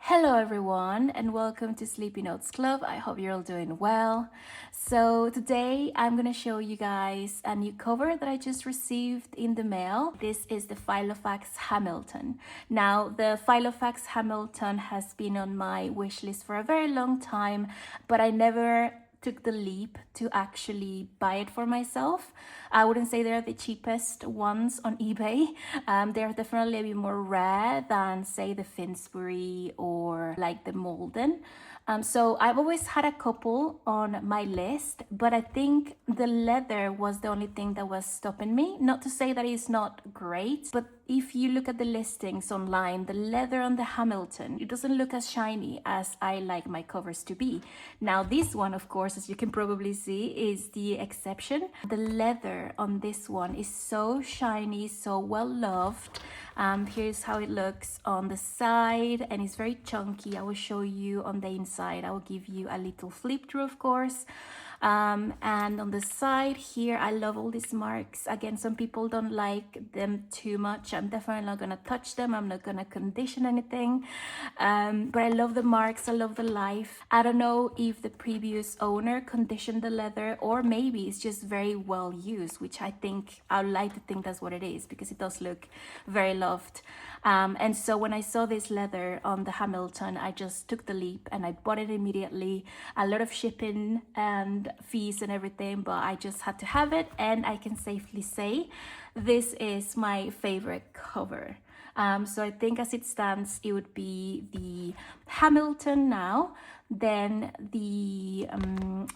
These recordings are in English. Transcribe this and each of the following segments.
Hello everyone and welcome to Sleepy Notes Club. I hope you're all doing well. So today I'm gonna show you guys a new cover that I just received in the mail. This is the Filofax Hamilton. Now the Filofax Hamilton has been on my wish list for a very long time, but I never took the leap to actually buy it for myself. I wouldn't say they're the cheapest ones on eBay. They're definitely a bit more rare than say the Finsbury or like the Malden. So I've always had a couple on my list, but I think the leather was the only thing that was stopping me. Not to say that it's not great, but if you look at the listings online, the leather on the Hamilton, it doesn't look as shiny as I like my covers to be. Now this one, of course, as you can probably see, is the exception. The leather on this one is so shiny, so well loved. Here's how it looks on the side, and it's very chunky. I will show you on the inside. I will give you a little flip through, of course. And on the side here, I love all these marks. Again, some people don't like them too much. I'm definitely not gonna touch them. I'm not gonna condition anything, but I love the marks. I love the life. I don't know if the previous owner conditioned the leather, or maybe it's just very well used, which I would like to think that's what it is, because it does look very loved. And so when I saw this leather on the Hamilton, I just took the leap and I bought it immediately. A lot of shipping and fees and everything, but I just had to have it, and I can safely say this is my favorite cover. So I think as it stands, it would be the Hamilton now, then the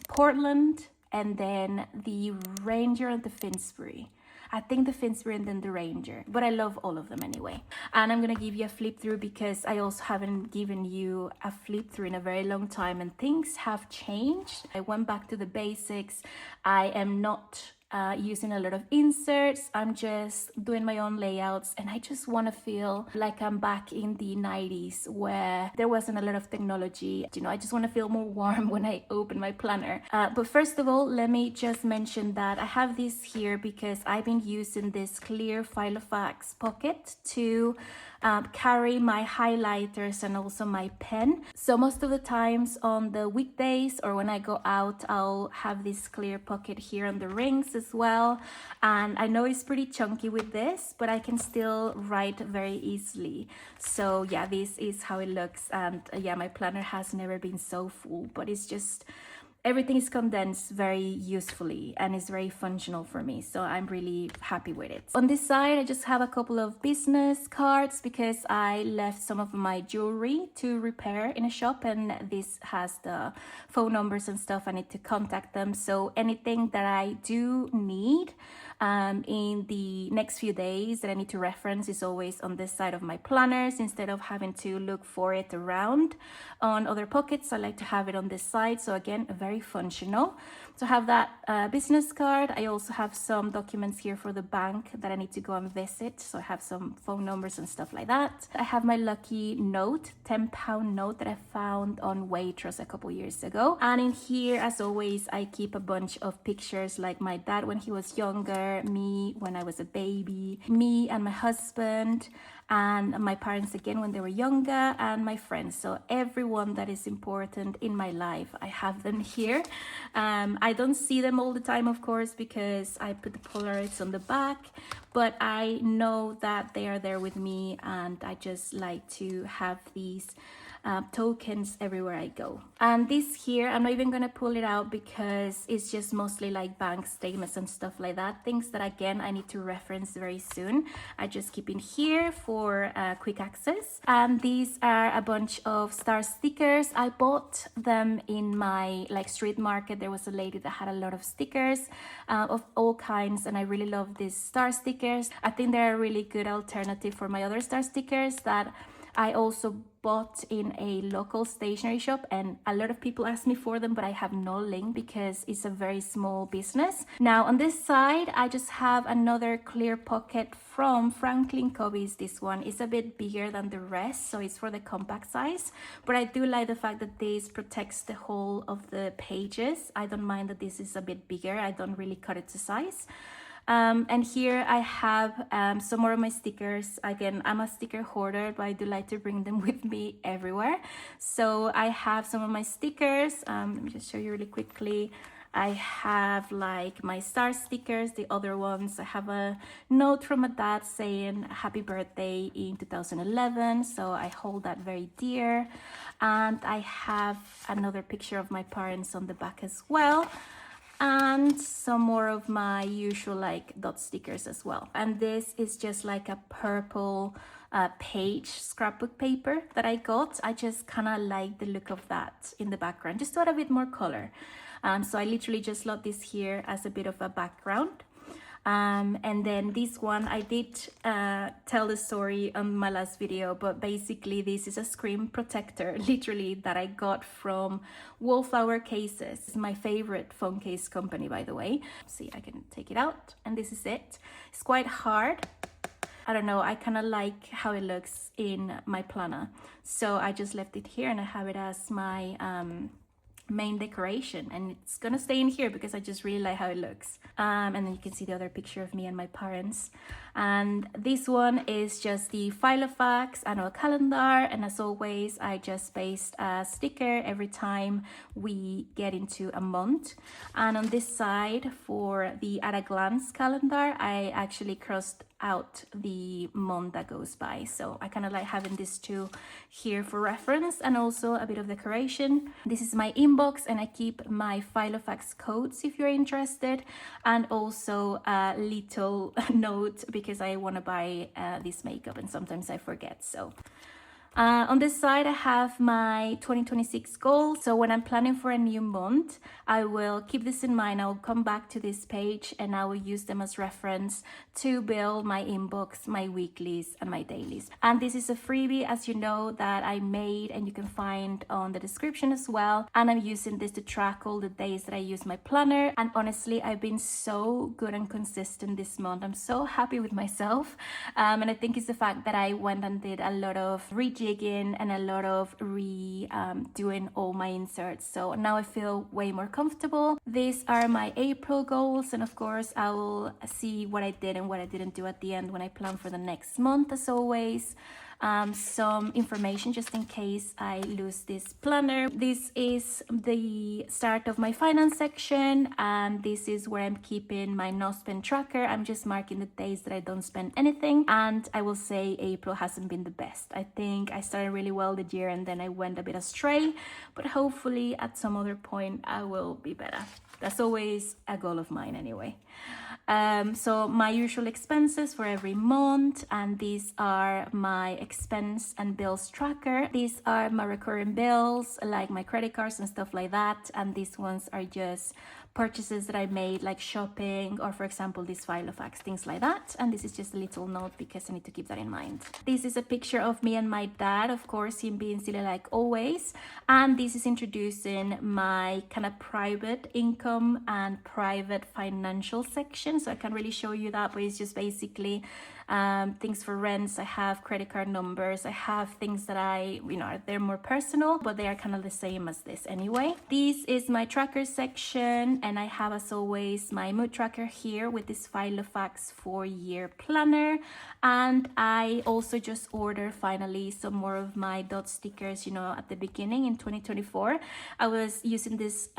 Portland, and then the Ranger and the Finsbury. I think the Finsbury and then the Ranger, but I love all of them anyway. And I'm gonna give you a flip through because I also haven't given you a flip through in a very long time, and things have changed. I went back to the basics. I am not using a lot of inserts. I'm just doing my own layouts, and I just want to feel like I'm back in the 90s where there wasn't a lot of technology. I just want to feel more warm when I open my planner. But first of all, let me just mention that I have this here because I've been using this clear Filofax pocket to carry my highlighters and also my pen. So most of the times on the weekdays or when I go out, I'll have this clear pocket here on the rings as well. And I know it's pretty chunky with this, but I can still write very easily. So yeah, this is how it looks. And yeah, my planner has never been so full, but it's just everything is condensed very usefully and is very functional for me, so I'm really happy with it. On this side, I just have a couple of business cards because I left some of my jewelry to repair in a shop, and this has the phone numbers and stuff. I need to contact them, so anything that I do need in the next few days that I need to reference is always on this side of my planners, instead of having to look for it around on other pockets. I like to have it on this side, so again, very functional. So I have that business card. I also have some documents here for the bank that I need to go and visit, so I have some phone numbers and stuff like that. I have my lucky note, £10 note that I found on Waitrose a couple years ago, and in here, as always, I keep a bunch of pictures, like my dad when he was younger, me when I was a baby, me and my husband, and my parents again when they were younger, and my friends. So everyone that is important in my life, I have them here. I don't see them all the time, of course, because I put the Polaroids on the back, but I know that they are there with me, and I just like to have these tokens everywhere I go. And this here, I'm not even gonna pull it out because it's just mostly like bank statements and stuff like that, things that again I need to reference very soon. I just keep in here for quick access. And these are a bunch of star stickers. I bought them in my street market. There was a lady that had a lot of stickers of all kinds, and I really love these star stickers. I think they're a really good alternative for my other star stickers that I also bought in a local stationery shop, and a lot of people ask me for them, but I have no link because it's a very small business. Now on this side, I just have another clear pocket from Franklin Covey's. This one is a bit bigger than the rest, so it's for the compact size, but I do like the fact that this protects the whole of the pages. I don't mind that this is a bit bigger. I don't really cut it to size. And here I have some more of my stickers. Again, I'm a sticker hoarder, but I do like to bring them with me everywhere. So I have some of my stickers. Let me just show you really quickly. I have like my star stickers, the other ones. I have a note from my dad saying happy birthday in 2011. So I hold that very dear. And I have another picture of my parents on the back as well. And some more of my usual like dot stickers as well. And this is just like a purple page scrapbook paper that I got. I just kind of like the look of that in the background, just to add a bit more color. So I literally just love this here as a bit of a background. And then this one, I did tell the story on my last video, but basically this is a screen protector, literally, that I got from Wallflower Cases. It's my favorite phone case company, by the way. See, I can take it out, and this is it. It's quite hard. I don't know, I kind of like how it looks in my planner. So I just left it here, and I have it as my main decoration, and it's gonna stay in here because I just really like how it looks. And then you can see the other picture of me and my parents. And this one is just the Filofax annual calendar, and as always I just paste a sticker every time we get into a month. And on this side, for the at a glance calendar, I actually crossed out the month that goes by, so I kind of like having these two here for reference, and also a bit of decoration. This is my inbox, and I keep my Filofax codes if you're interested, and also a little note because I want to buy this makeup and sometimes I forget. So on this side, I have my 2026 goals. So when I'm planning for a new month, I will keep this in mind. I will come back to this page and I will use them as reference to build my inbox, my weeklies, and my dailies. And this is a freebie, as you know, that I made, and you can find on the description as well. And I'm using this to track all the days that I use my planner. And honestly, I've been so good and consistent this month. I'm so happy with myself. And I think it's the fact that I went and did a lot of rejigging and a lot of doing all my inserts. So now I feel way more comfortable. These are my April goals, and of course I will see what I did and what I didn't do at the end when I plan for the next month, as always. Some information just in case I lose this planner. This is the start of my finance section, and this is where I'm keeping my no spend tracker. I'm just marking the days that I don't spend anything, and I will say April hasn't been the best. I think I started really well the year and then I went a bit astray, but hopefully at some other point I will be better. That's always a goal of mine anyway. So my usual expenses for every month, and these are my expense and bills tracker. These are my recurring bills, like my credit cards and stuff like that, and these ones are just purchases that I made, like shopping, or for example this Filofax, things like that. And this is just a little note because I need to keep that in mind. This is a picture of me and my dad, of course, him being silly like always. And this is introducing my kind of private income and private financial section, so I can't really show you that, but it's just basically things for rents. I have credit card numbers, I have things that they're more personal, but they are kind of the same as this anyway. This is my tracker section, and I have, as always, my mood tracker here with this Filofax 4-year planner. And I also just ordered finally some more of my dot stickers. At the beginning in 2024 I was using these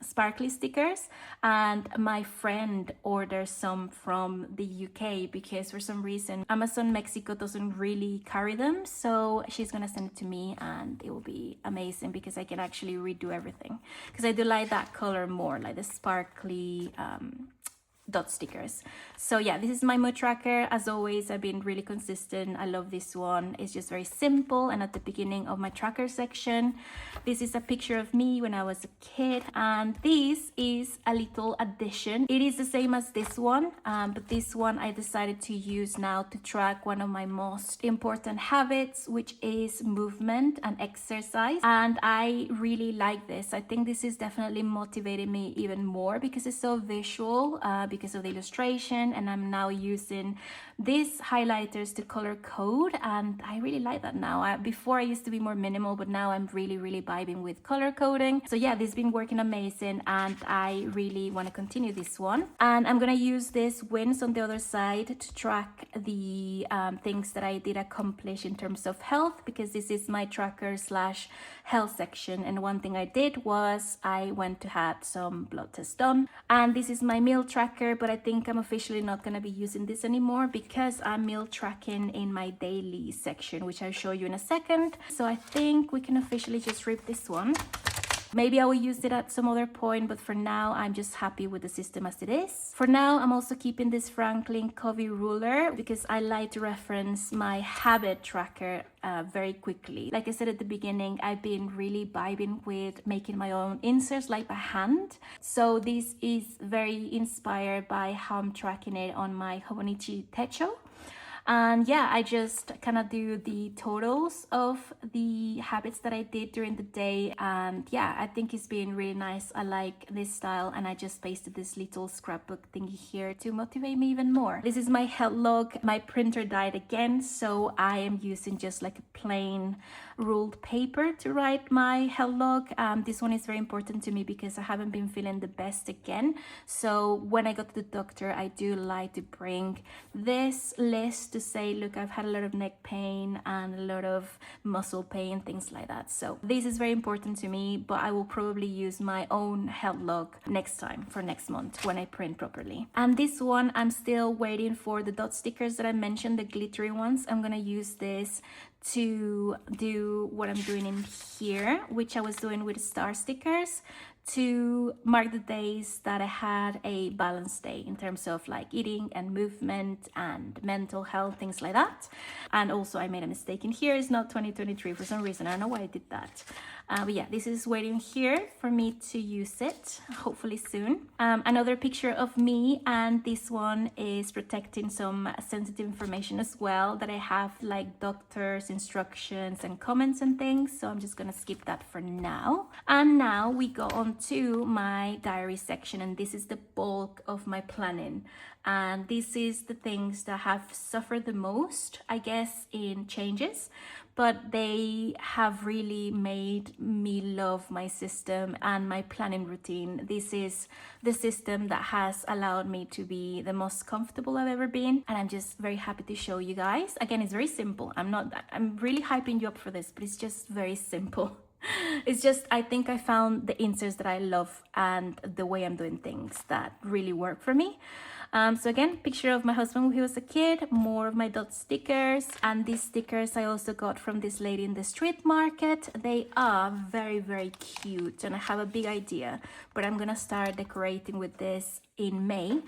sparkly stickers, and my friend ordered some from the UK because for some reason Amazon Mexico doesn't really carry them, so she's gonna send it to me, and it will be amazing because I can actually redo everything, because I do like that color more, like the sparkly dot stickers. So yeah, this is my mood tracker. As always, I've been really consistent. I love this one. It's just very simple, and at the beginning of my tracker section, this is a picture of me when I was a kid, and this is a little addition. It is the same as this one, but this one I decided to use now to track one of my most important habits, which is movement and exercise. And I really like this. I think this is definitely motivating me even more because it's so visual, because of the illustration, and I'm now using these highlighters to color code, and I really like that now. Before I used to be more minimal, but now I'm really vibing with color coding. So yeah, this has been working amazing, and I really want to continue this one. And I'm gonna use this wins on the other side to track the things that I did accomplish in terms of health, because this is my tracker slash health section. And one thing I did was I went to have some blood tests done, and this is my meal tracker, but I think I'm officially not going to be using this anymore because I'm meal tracking in my daily section, which I'll show you in a second. So I think we can officially just rip this one. Maybe I will use it at some other point, but for now, I'm just happy with the system as it is. For now, I'm also keeping this Franklin Covey ruler because I like to reference my habit tracker very quickly. Like I said at the beginning, I've been really vibing with making my own inserts like by hand. So this is very inspired by how I'm tracking it on my Hobonichi Techo. And yeah, I just kind of do the totals of the habits that I did during the day. And yeah, I think it's been really nice. I like this style, and I just pasted this little scrapbook thingy here to motivate me even more. This is my health log. My printer died again, so I am using just like a plain ruled paper to write my health log. This one is very important to me because I haven't been feeling the best again. So when I go to the doctor, I do like to bring this list to say, look, I've had a lot of neck pain and a lot of muscle pain, things like that. So this is very important to me, but I will probably use my own health log next time for next month when I print properly. And this one, I'm still waiting for the dot stickers that I mentioned, the glittery ones. I'm gonna use this to do what I'm doing in here, which I was doing with star stickers, to mark the days that I had a balanced day in terms of like eating and movement and mental health, things like that. And also I made a mistake in here. It's not 2023 for some reason. I don't know why I did that. But yeah, this is waiting here for me to use it, hopefully soon. Another picture of me, and this one is protecting some sensitive information as well that I have, like doctors' instructions and comments and things. So I'm just gonna skip that for now. And now we go on to my diary section, and this is the bulk of my planning. And this is the things that have suffered the most, I guess, in changes, but they have really made me love my system and my planning routine. This is the system that has allowed me to be the most comfortable I've ever been, and I'm just very happy to show you guys. Again, it's very simple. I'm really hyping you up for this, but it's just very simple. It's just, I think I found the inserts that I love and the way I'm doing things that really work for me. So again, picture of my husband when he was a kid, more of my dot stickers, and these stickers I also got from this lady in the street market. They are very cute, and I have a big idea, but I'm gonna start decorating with this in May.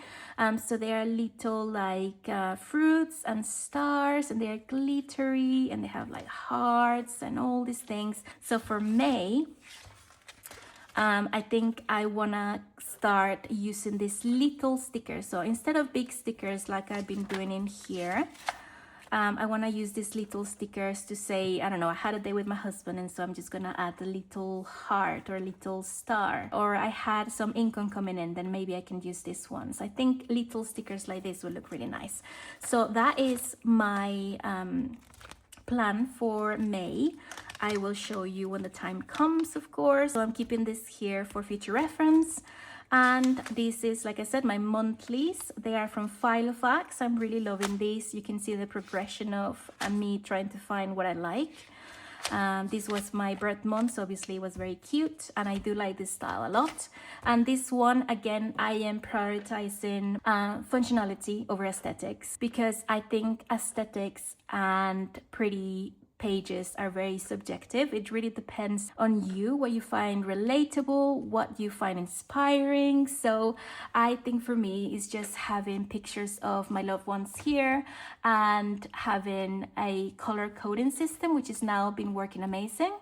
So they are little like fruits and stars, and they are glittery, and they have like hearts and all these things. So for May, I think I wanna start using these little stickers. So instead of big stickers like I've been doing in here, I wanna use these little stickers to say, I don't know, I had a day with my husband, and so I'm just gonna add a little heart or a little star. Or I had some income coming in, then maybe I can use this one. So I think little stickers like this will look really nice. So that is my plan for May. I will show you when the time comes, of course. So I'm keeping this here for future reference. And this is, like I said, my monthlies. They are from Filofax. I'm really loving these. You can see the progression of me trying to find what I like. This was my birth month, so obviously it was very cute, and I do like this style a lot. And this one, again, I am prioritizing functionality over aesthetics, because I think aesthetics and pretty pages are very subjective. It really depends on you, what you find relatable, what you find inspiring. So I think for me, it's just having pictures of my loved ones here and having a color coding system, which has now been working amazing.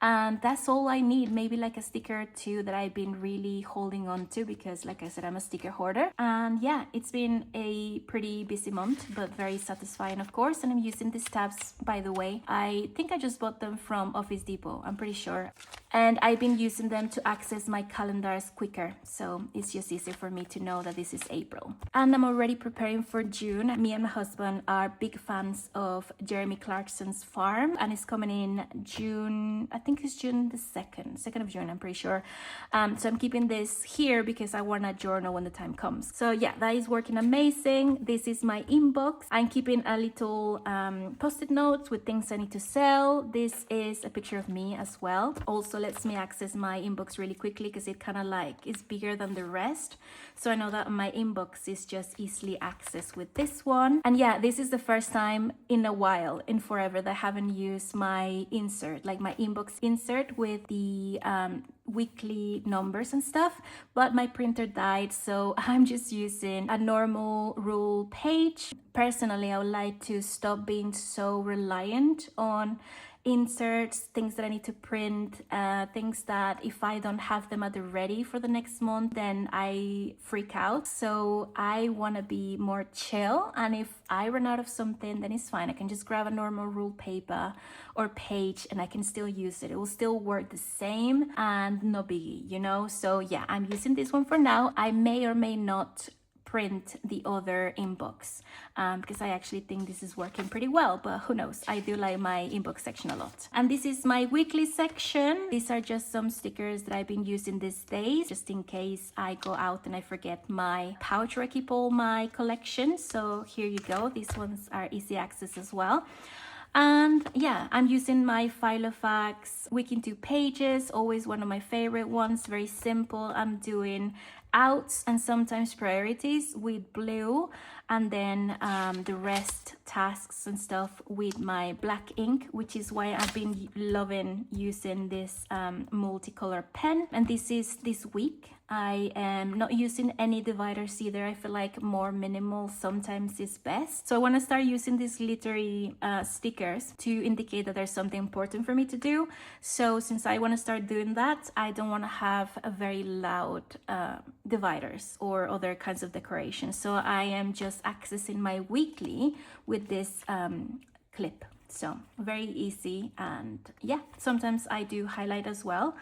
And that's all I need. Maybe like a sticker or two that I've been really holding on to, because like I said, I'm a sticker hoarder. And yeah, it's been a pretty busy month, but very satisfying, of course. And I'm using these tabs, by the way, I think I just bought them from Office Depot, I'm pretty sure. And I've been using them to access my calendars quicker, so it's just easier for me to know that this is April. And I'm already preparing for June. Me and my husband are big fans of Jeremy Clarkson's Farm, and it's coming in June, I think it's June the 2nd of June, I'm pretty sure. So I'm keeping this here because I want a journal when the time comes. So yeah, that is working amazing. This is my inbox. I'm keeping a little post-it notes with things I need to sell. This is a picture of me as well. Also lets me access my inbox really quickly because it kind of like is bigger than the rest. So I know that my inbox is just easily accessed with this one. And yeah, this is the first time in a while, in forever, that I haven't used my insert, like my inbox insert with the weekly numbers and stuff, but my printer died, so I'm just using a normal rule page. Personally, I would like to stop being so reliant on inserts, things that I need to print, things that if I don't have them at the ready for the next month, then I freak out. So I want to be more chill, and if I run out of something, then it's fine. I can just grab a normal rule paper or page and I can still use it. It will still work the same and no biggie, you know? So yeah, I'm using this one for now. I may or may not print the other inbox because I actually think this is working pretty well, but who knows. I do like my inbox section a lot. And this is my weekly section. These are just some stickers that I've been using these days just in case I go out and I forget my pouch where I keep all my collection. So here you go. These ones are easy access as well. And yeah, I'm using my Filofax Week in 2 Pages, always one of my favorite ones, very simple. I'm doing outs and sometimes priorities with blue, and then the rest tasks and stuff with my black ink, which is why I've been loving using this multicolor pen. And this is this week. I am not using any dividers either. I feel like more minimal sometimes is best. So I want to start using these glittery stickers to indicate that there's something important for me to do. So since I want to start doing that, I don't want to have a very loud dividers or other kinds of decorations. So I am just accessing my weekly with this clip. So very easy, and yeah, sometimes I do highlight as well.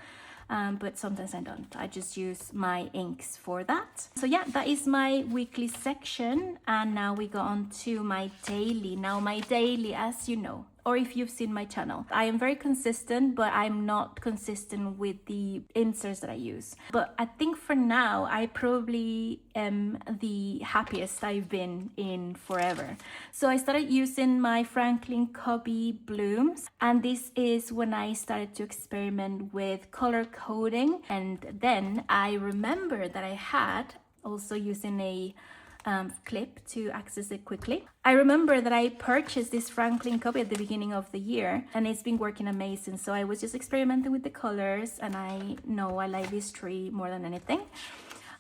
But sometimes I don't. I just use my inks for that. So yeah, that is my weekly section. And now we go on to my daily. Now my daily, as you know, or if you've seen my channel, I am very consistent, but I'm not consistent with the inserts that I use. But I think for now, I probably am the happiest I've been in forever. So I started using my Franklin Covey blooms, and this is when I started to experiment with color coding. And then I remember that I had also using a clip to access it quickly. I remember that I purchased this Franklin Covey at the beginning of the year, and it's been working amazing. So I was just experimenting with the colors, and I know I like this tree more than anything.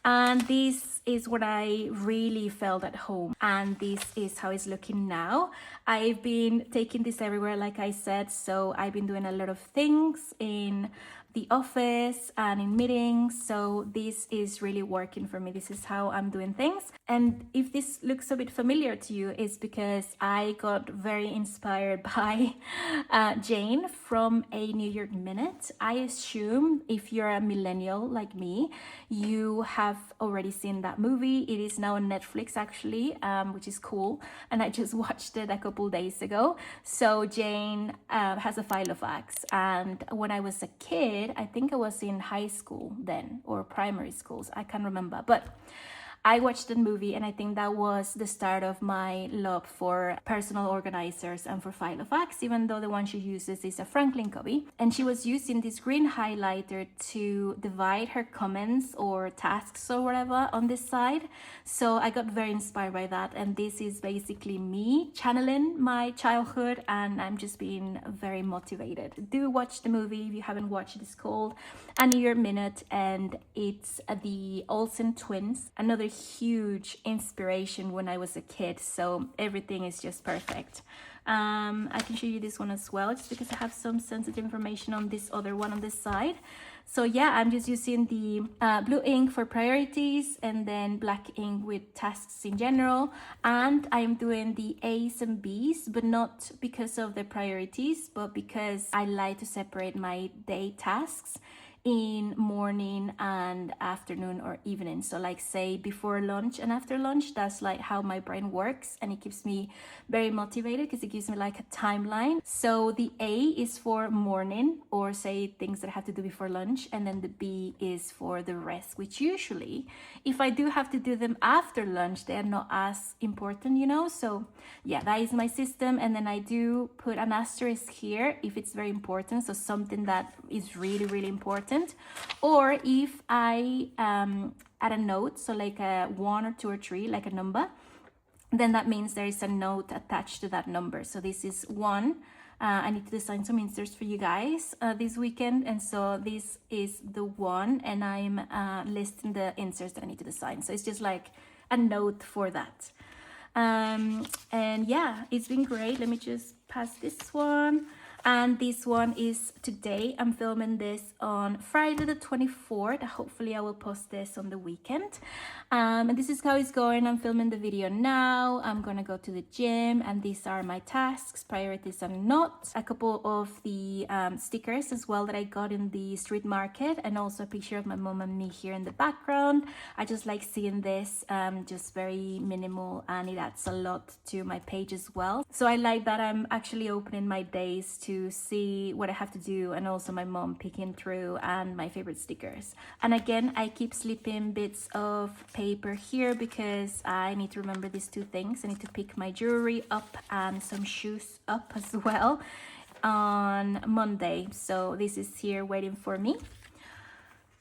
And this is what I really felt at home, and this is how it's looking now. I've been taking this everywhere, like I said, so I've been doing a lot of things in the office and in meetings, so this is really working for me. This is how I'm doing things. And if this looks a bit familiar to you, it's because I got very inspired by Jane from A New York Minute. I assume if you're a millennial like me, you have already seen that movie. It is now on Netflix actually, which is cool, and I just watched it a couple days ago. So Jane has a Filofax, and when I was a kid, I think I was in high school then, or primary schools, I can't remember, but I watched the movie, and I think that was the start of my love for personal organizers and for Filofax, even though the one she uses is a Franklin Covey. And she was using this green highlighter to divide her comments or tasks or whatever on this side. So I got very inspired by that, and this is basically me channeling my childhood, and I'm just being very motivated. Do watch the movie if you haven't watched it. It's called A New Year Minute, and it's the Olsen twins, another huge inspiration when I was a kid, so everything is just perfect. I can show you this one as well, just because I have some sensitive information on this other one on this side. So yeah, I'm just using the blue ink for priorities and then black ink with tasks in general. And I'm doing the A's and B's, but not because of the priorities, but because I like to separate my day tasks in morning and afternoon or evening. So like say before lunch and after lunch, that's like how my brain works, and it keeps me very motivated because it gives me like a timeline. So the A is for morning, or say things that I have to do before lunch, and then the B is for the rest, which usually if I do have to do them after lunch, they are not as important, you know. So yeah, that is my system. And then I do put an asterisk here if it's very important, so something that is really, really important. Or if I add a note, so like a 1 or 2 or 3, like a number, then that means there is a note attached to that number. So this is 1. I need to design some inserts for you guys this weekend, and so this is the 1, and I'm listing the inserts that I need to design. So it's just like a note for that. And yeah, it's been great. Let me just pass this one. And this one is today. I'm filming this on Friday the 24th. Hopefully I will post this on the weekend. And this is how it's going. I'm filming the video now. I'm gonna go to the gym, and these are my tasks, priorities and not. A couple of the stickers as well that I got in the street market, and also a picture of my mom and me here in the background. I just like seeing this, just very minimal, and it adds a lot to my page as well. So I like that I'm actually opening my days to see what I have to do, and also my mom picking through, and my favorite stickers. And again, I keep slipping bits of paper here because I need to remember these 2 things. I need to pick my jewelry up and some shoes up as well on Monday. So this is here waiting for me.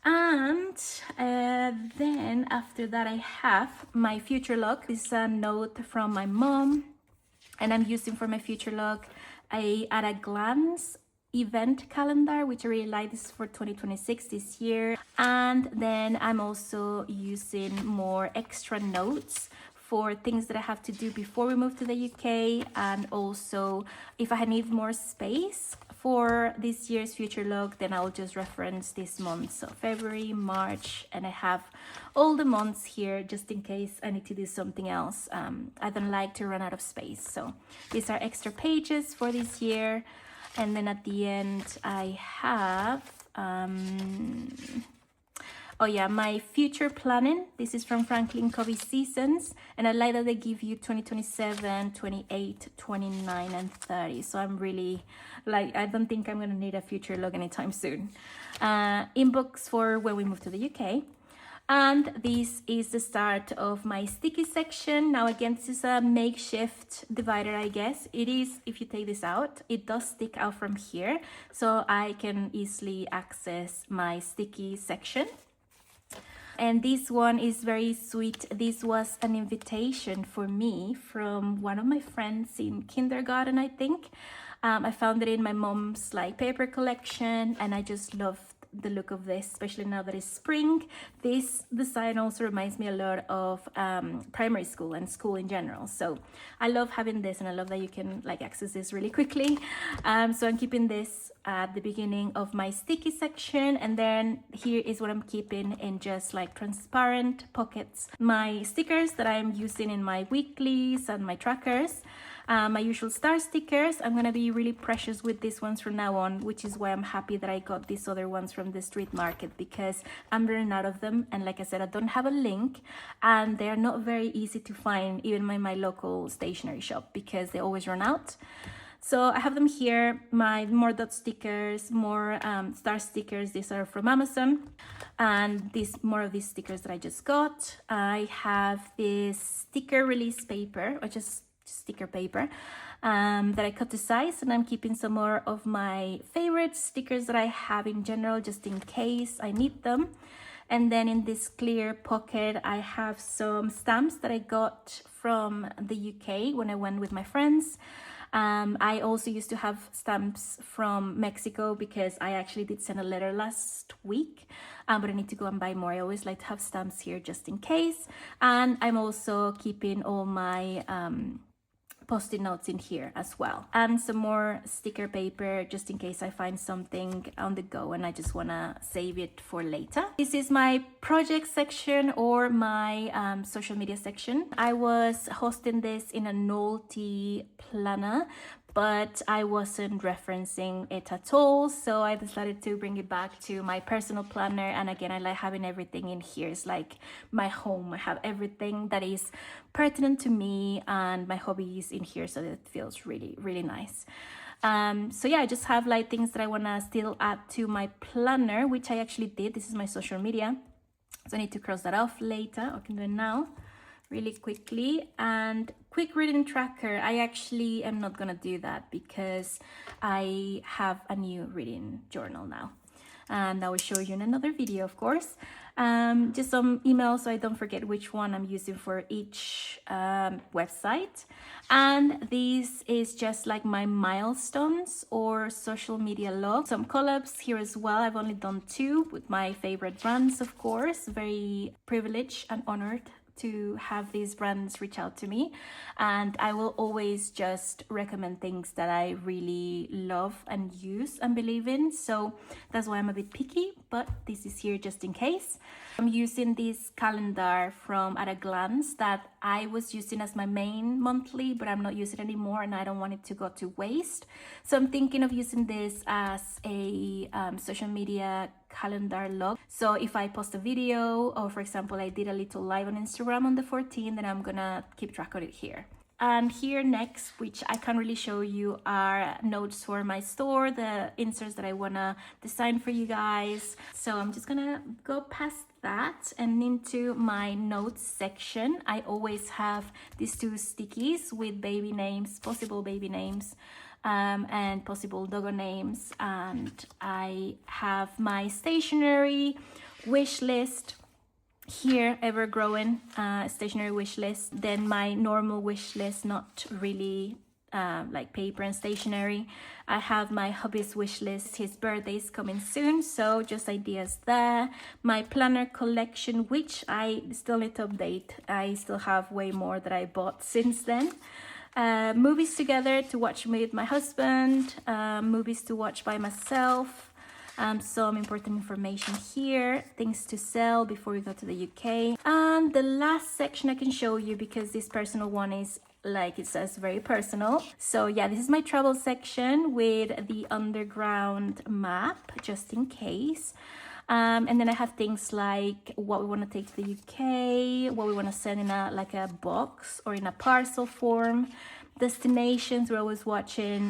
And then after that, I have my future log. This is a note from my mom, and I'm using for my future log a at a glance event calendar, which I really like. This is for 2026 this year. And then I'm also using more extra notes for things that I have to do before we move to the UK, and also if I need more space for this year's future log, then I'll just reference this month, so February, March, and I have all the months here just in case I need to do something else. I don't like to run out of space, so these are extra pages for this year. And then at the end I have oh yeah, my future planning. This is from Franklin Covey Seasons, and I like that they give you 2027, 28, 29, and 30. So I'm really like, I don't think I'm gonna need a future log anytime soon. In books for when we move to the UK. And this is the start of my sticky section. Now again, this is a makeshift divider, I guess. It is, if you take this out, it does stick out from here, so I can easily access my sticky section. And this one is very sweet. This was an invitation for me from one of my friends in kindergarten, I think. I found it in my mom's like paper collection, and I just loved the look of this, especially now that it's spring. This design also reminds me a lot of primary school and school in general. So I love having this, and I love that you can like access this really quickly. So I'm keeping this at the beginning of my sticky section, and then here is what I'm keeping in just like transparent pockets. My stickers that I'm using in my weeklies and my trackers. My usual star stickers. I'm gonna be really precious with these ones from now on, which is why I'm happy that I got these other ones from the street market, because I'm running out of them, and like I said, I don't have a link, and they're not very easy to find even in my local stationery shop because they always run out. So I have them here, my more dot stickers, more star stickers. These are from Amazon, and more of these stickers that I just got. I have this sticker release paper, or just sticker paper, that I cut to size, and I'm keeping some more of my favorite stickers that I have in general, just in case I need them. And then in this clear pocket, I have some stamps that I got from the UK when I went with my friends. I also used to have stamps from Mexico because I actually did send a letter last week, but I need to go and buy more. I always like to have stamps here just in case. And I'm also keeping all my post-it notes in here as well, and some more sticker paper just in case I find something on the go and I just want to save it for later. This is my project section, or my social media section. I was hosting this in a novelty planner, but I wasn't referencing it at all, so I decided to bring it back to my personal planner. And again, I like having everything in here. It's like my home. I have everything that is pertinent to me and my hobbies in here, so it feels really, really nice. So yeah, I just have like things that I want to still add to my planner, which I actually did. This is my social media, so I need to cross that off later. I can do it now really quickly. And quick reading tracker, I actually am not gonna do that because I have a new reading journal now, and I will show you in another video, of course. Just some emails so I don't forget which one I'm using for each website. And this is just like my milestones or social media log. Some collabs here as well. I've only done 2 with my favorite brands, of course. Very privileged and honored to have these brands reach out to me, and I will always just recommend things that I really love and use and believe in, so that's why I'm a bit picky, but this is here just in case. I'm using this calendar from At a Glance that I was using as my main monthly, but I'm not using it anymore and I don't want it to go to waste, so I'm thinking of using this as a social media calendar log. So if I post a video, or for example I did a little live on Instagram on the 14th, then I'm gonna keep track of it here. And here next, which I can't really show you, are notes for my store, the inserts that I wanna design for you guys. So I'm just gonna go past that and into my notes section. I always have these 2 stickies with baby names, possible baby names, and possible doggo names. And I have my stationery wish list here, ever growing stationery wish list, then my normal wish list, not really like paper and stationery. I have my hubby's wish list. His birthday is coming soon, so just ideas there. My planner collection, which I still need to update. I still have way more that I bought since then. Movies together to watch with my husband, movies to watch by myself, some important information here, things to sell before we go to the UK. And the last section I can show you, because this personal one is, like it says, very personal. So yeah, this is my travel section with the underground map, just in case. And then I have things like what we want to take to the UK, what we want to send in a box or in a parcel form, destinations. We're always watching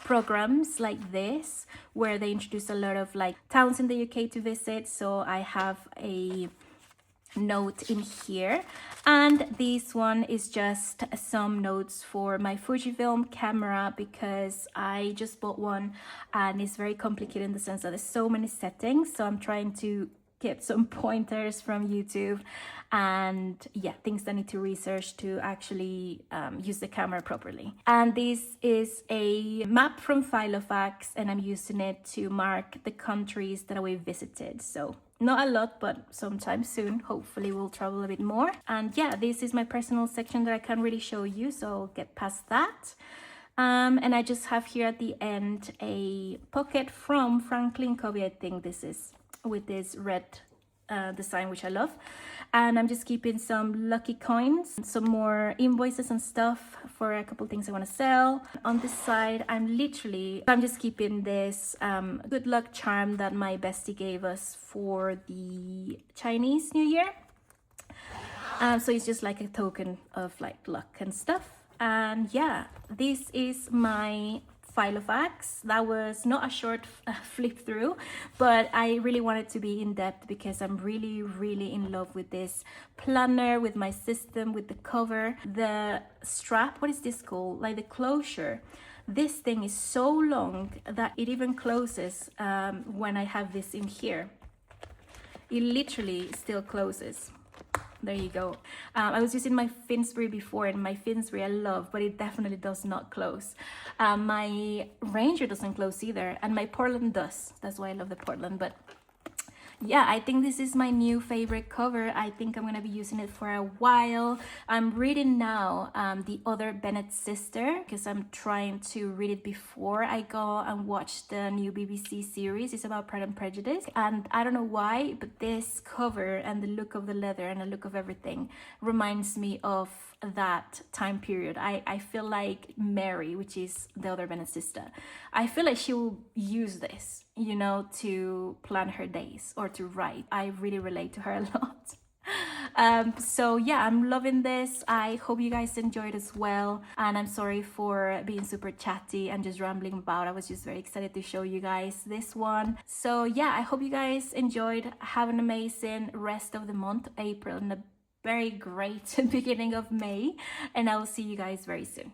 programs like this where they introduce a lot of like towns in the UK to visit. So I have a note in here, and this one is just some notes for my Fujifilm camera, because I just bought one and it's very complicated in the sense that there's so many settings, so I'm trying to get some pointers from YouTube and yeah, things that I need to research to actually use the camera properly. And this is a map from Filofax, and I'm using it to mark the countries that we visited. So not a lot, but sometime soon, hopefully we'll travel a bit more. And yeah, this is my personal section that I can't really show you, so I'll get past that. And I just have here at the end a pocket from Franklin Covey. I think this is with this red design, which I love. And I'm just keeping some lucky coins, some more invoices and stuff for a couple things I want to sell. On this side, I'm just keeping this good luck charm that my bestie gave us for the Chinese New Year. So it's just like a token of like luck and stuff. And yeah, this is my Filofax. That was not a short flip through, but I really wanted to be in depth because I'm really in love with this planner, with my system, with the cover, the strap. What is this called? Like the closure. This thing is so long that it even closes when I have this in here. It literally still closes. There you go. I was using my Finsbury before, and my Finsbury I love, but it definitely does not close. My Ranger doesn't close either, and my Portland does. That's why I love the Portland. But yeah, I think this is my new favorite cover. I think I'm gonna be using it for a while. I'm reading now The Other Bennett Sister because I'm trying to read it before I go and watch the new BBC series. It's about Pride and Prejudice, and I don't know why, but this cover and the look of the leather and the look of everything reminds me of that time period. I feel like Mary, which is the other Bennett sister, I feel like she will use this, you know, to plan her days or to write. I really relate to her a lot. So yeah, I'm loving this. I hope you guys enjoyed as well, and I'm sorry for being super chatty and just rambling about. I was just very excited to show you guys this one. So yeah, I hope you guys enjoyed. Have an amazing rest of the month, April, and a very great beginning of May, and I will see you guys very soon.